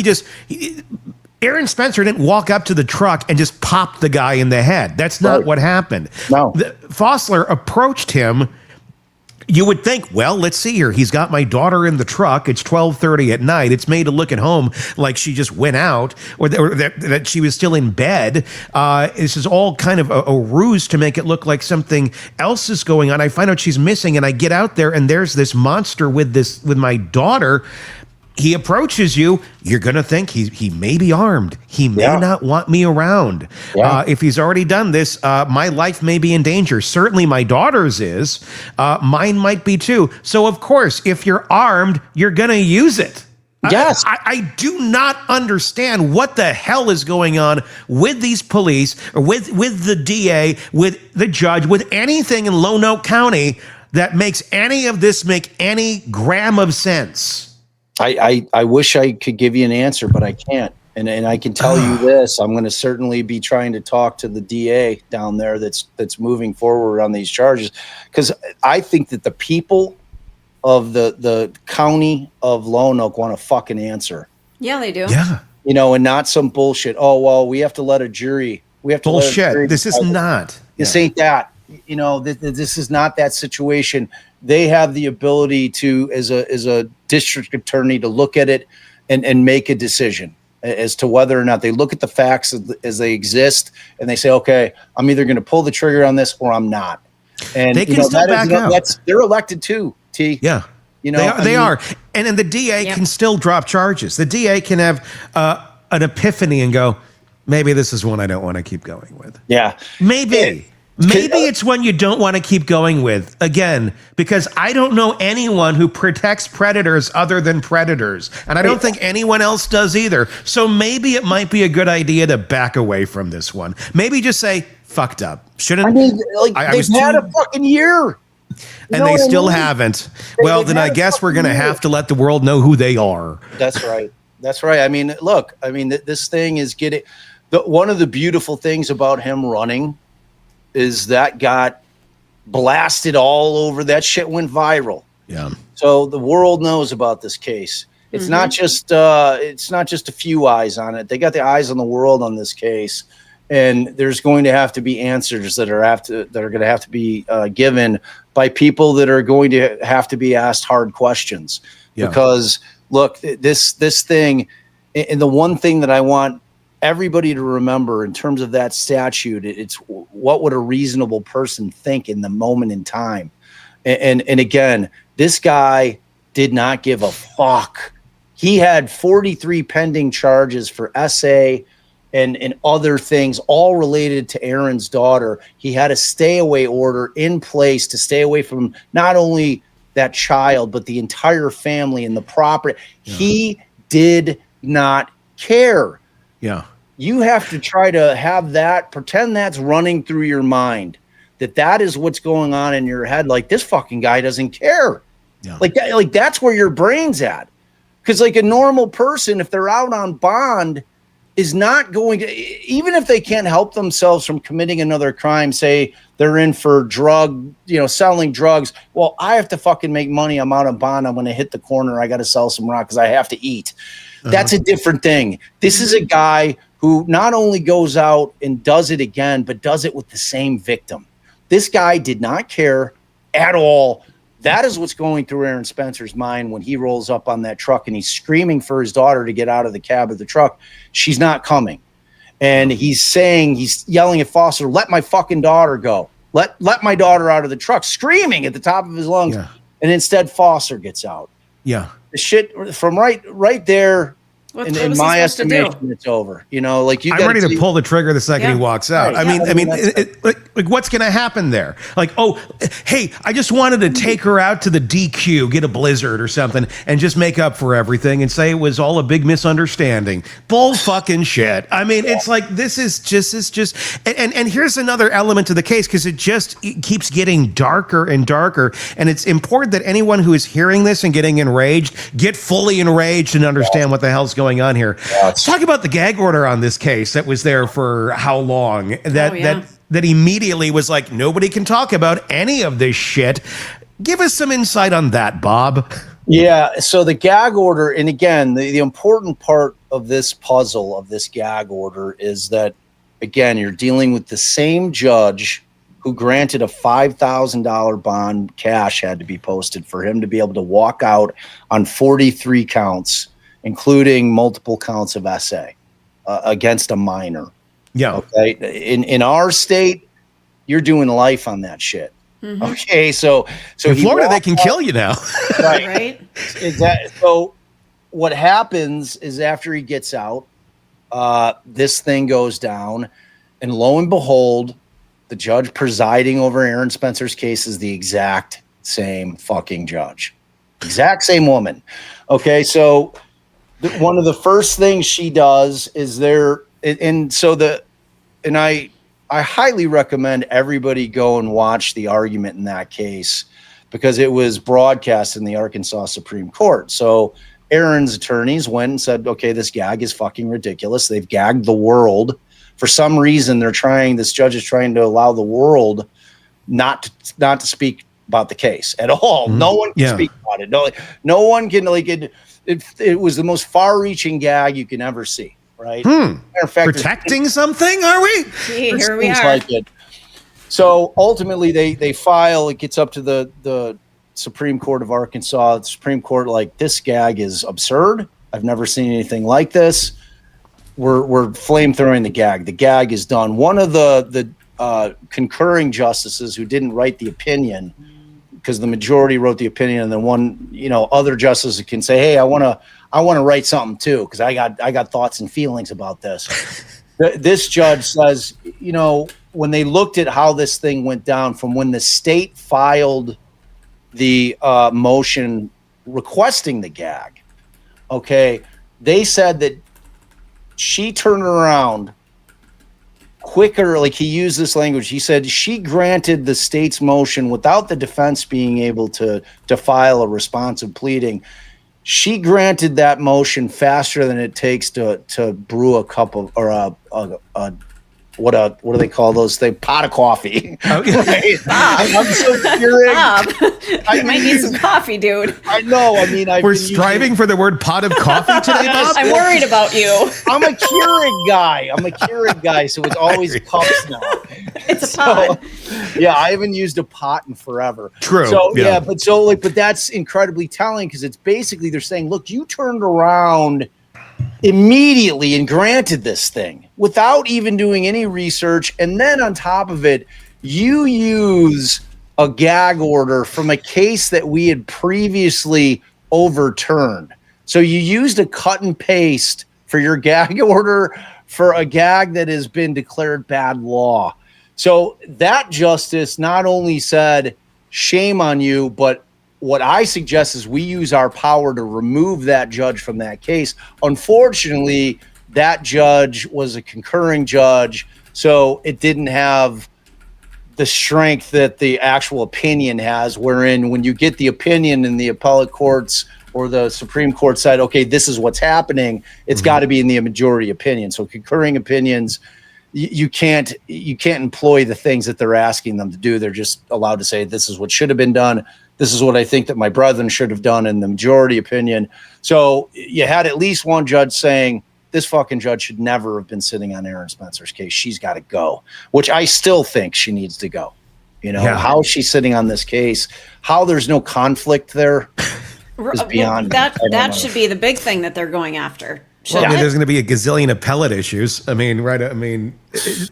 Aaron Spencer didn't walk up to the truck and just pop the guy in the head. That's not what happened. No. Fossler approached him. You would think, well, let's see here. He's got my daughter in the truck. It's 12:30 at night. It's made to look at home like she just went out or that she was still in bed. This is all kind of a ruse to make it look like something else is going on. I find out she's missing, and I get out there, and there's this monster with my daughter. He approaches you. You're going to think he may be armed. He may not want me around. Yeah. If he's already done this, my life may be in danger. Certainly my daughter's is. Mine might be too. So, of course, if you're armed, you're going to use it. Yes. I do not understand what the hell is going on with these police, or with the DA, with the judge, with anything in Lone Oak County that makes any of this make any gram of sense. I wish I could give you an answer, but I can't. And I can tell you this: I'm going to certainly be trying to talk to the DA down there that's moving forward on these charges, because I think that the people of the county of Lone Oak want a fucking answer. Yeah, they do. Yeah. And not some bullshit. Oh, well, we have to let a jury. We have to bullshit. Let a jury this is not. This ain't that. This is not that situation. They have the ability to, as a district attorney, to look at it and make a decision as to whether or not they look at the facts as they exist, and they say, okay, I'm either going to pull the trigger on this or I'm not. And they can still back out. They're elected too, T. Yeah. They are. And then the DA can still drop charges. The DA can have an epiphany and go, maybe this is one I don't want to keep going with. Yeah. Maybe it's one you don't want to keep going with, again, because I don't know anyone who protects predators other than predators. And I don't think anyone else does either. So maybe it might be a good idea to back away from this one. Maybe just say, fucked up. Shouldn't. I mean, they've had a fucking year. And they still haven't. Well, then I guess we're going to have to let the world know who they are. That's right. That's right. I mean, look, this thing is getting one of the beautiful things about him running is that got blasted all over. That shit went viral. Yeah. So the world knows about this case. It's not just a few eyes on it. They got the eyes on the world on this case, and there's going to have to be answers that are going to have to be given by people that are going to have to be asked hard questions. Yeah. Because look, this thing, and the one thing that I want everybody to remember in terms of that statute, it's what would a reasonable person think in the moment in time. And again, this guy did not give a fuck. He had 43 pending charges for SA and other things, all related to Aaron's daughter. He had a stay away order in place to stay away from not only that child, but the entire family and the property. Yeah. He did not care. Yeah. You have to try to have that, pretend that's running through your mind, that is what's going on in your head. Like, this fucking guy doesn't care. Yeah. Like that's where your brain's at. Because like a normal person, if they're out on bond, is not going to, even if they can't help themselves from committing another crime, say they're in for selling drugs. Well, I have to fucking make money. I'm out on bond. I'm going to hit the corner. I got to sell some rock because I have to eat. That's a different thing. This is a guy who not only goes out and does it again, but does it with the same victim. This guy did not care at all. That is what's going through Aaron Spencer's mind when he rolls up on that truck and he's screaming for his daughter to get out of the cab of the truck. She's not coming. And he's yelling at Foster, let my fucking daughter go. Let my daughter out of the truck, screaming at the top of his lungs. Yeah. And instead Foster gets out. Yeah. The shit from right there. In my estimation, it's over. I'm ready to pull the trigger the second he walks out. Right. I mean, what's going to happen there? Like, oh, hey, I just wanted to take her out to the DQ, get a blizzard or something, and just make up for everything and say it was all a big misunderstanding. Bull fucking shit. I mean, it's like this is just, and here's another element to the case because it keeps getting darker and darker, and it's important that anyone who is hearing this and getting enraged get fully enraged and understand what the hell's going on here. Let's talk about the gag order on this case that was there for how long? That immediately was like, nobody can talk about any of this shit. Give us some insight on that, Bob. Yeah, so the gag order, and again, the important part of this puzzle of this gag order is that, again, you're dealing with the same judge who granted a $5,000 bond. Cash had to be posted for him to be able to walk out on 43 counts, including multiple counts of essay against a minor. Yeah. Okay. In our state, you're doing life on that shit. Mm-hmm. Okay. So in Florida, they can kill you now. Right. Exactly. So what happens is after he gets out, this thing goes down, and lo and behold, the judge presiding over Aaron Spencer's case is the exact same fucking judge, exact same woman. Okay. So one of the first things she does is I highly recommend everybody go and watch the argument in that case because it was broadcast in the Arkansas Supreme Court. So Aaron's attorneys went and said, okay, this gag is fucking ridiculous. They've gagged the world. For some reason, this judge is trying to allow the world not to speak about the case at all. Mm-hmm. No one can speak about it. No one can it was the most far-reaching gag you can ever see, right? Matter of fact, protecting something, are we? Gee, here we are. Like it. So ultimately, they file. It gets up to the Supreme Court of Arkansas. The Supreme Court, this gag is absurd. I've never seen anything like this. We're flame-throwing the gag. The gag is done. One of the concurring justices who didn't write the opinion, because the majority wrote the opinion, and then one, other justices can say, hey, I want to write something too, because I got thoughts and feelings about this. This judge says, when they looked at how this thing went down from when the state filed the motion requesting the gag, okay, they said that she turned around quicker, he used this language. He said she granted the state's motion without the defense being able to file a responsive pleading. She granted that motion faster than it takes to brew a cup of, or what do they call those things? Pot of coffee. Okay. I'm so Keurig. Bob, you might need some coffee, dude. I know. We're striving for the word pot of coffee today, Bob. I'm worried about you. I'm a Keurig guy. So it's always cups now. It's a pot. Yeah, I haven't used a pot in forever. True. So but that's incredibly telling because it's basically they're saying, look, you turned around immediately and granted this thing without even doing any research, and then on top of it you use a gag order from a case that we had previously overturned. So you used a cut and paste for your gag order for a gag that has been declared bad law. So that justice not only said shame on you, but what I suggest is we use our power to remove that judge from that case. Unfortunately, that judge was a concurring judge, so it didn't have the strength that the actual opinion has, wherein when you get the opinion in the appellate court's or the Supreme Court said, okay, this is what's happening, it's got to be in the majority opinion. So concurring opinions, you can't employ the things that they're asking them to do. They're just allowed to say, this is what should have been done. This is what I think that my brethren should have done in the majority opinion. So you had at least one judge saying, this fucking judge should never have been sitting on Aaron Spencer's case. She's got to go, which I still think she needs to go. How she's sitting on this case, how there's no conflict there is beyond that should be the big thing that they're going after. Well, there's going to be a gazillion appellate issues. I mean, right? I mean,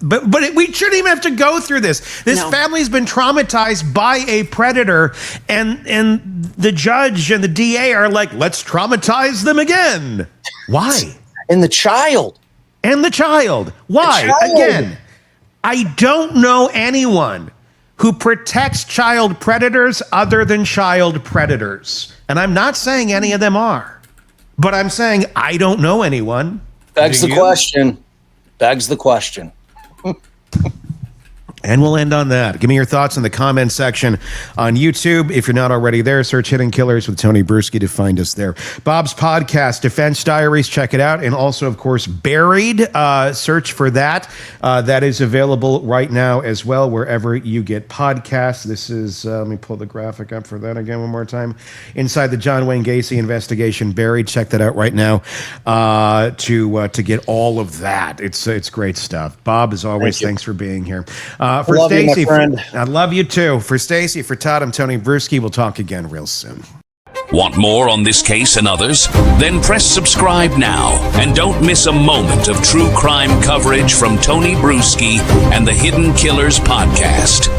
but we shouldn't even have to go through this. This family's been traumatized by a predator, and the judge and the DA are like, let's traumatize them again. Why? And the child. Why? Again, I don't know anyone who protects child predators other than child predators. And I'm not saying any of them are. But I'm saying I don't know anyone. Begs the question. And we'll end on that. Give me your thoughts in the comments section on YouTube. If you're not already there, search Hidden Killers with Tony Brueski to find us there. Bob's podcast, Defense Diaries, check it out. And also, of course, Buried. Search for that. That is available right now as well, wherever you get podcasts. This is, let me pull the graphic up for that again one more time. Inside the John Wayne Gacy Investigation, Buried. Check that out right now to get all of that. It's great stuff. Bob, as always, thanks for being here. For Stacy, I love you too. For Stacy, for Todd, I'm Tony Brueski. We'll talk again real soon. Want more on this case and others? Then press subscribe now and don't miss a moment of true crime coverage from Tony Brueski and the Hidden Killers podcast.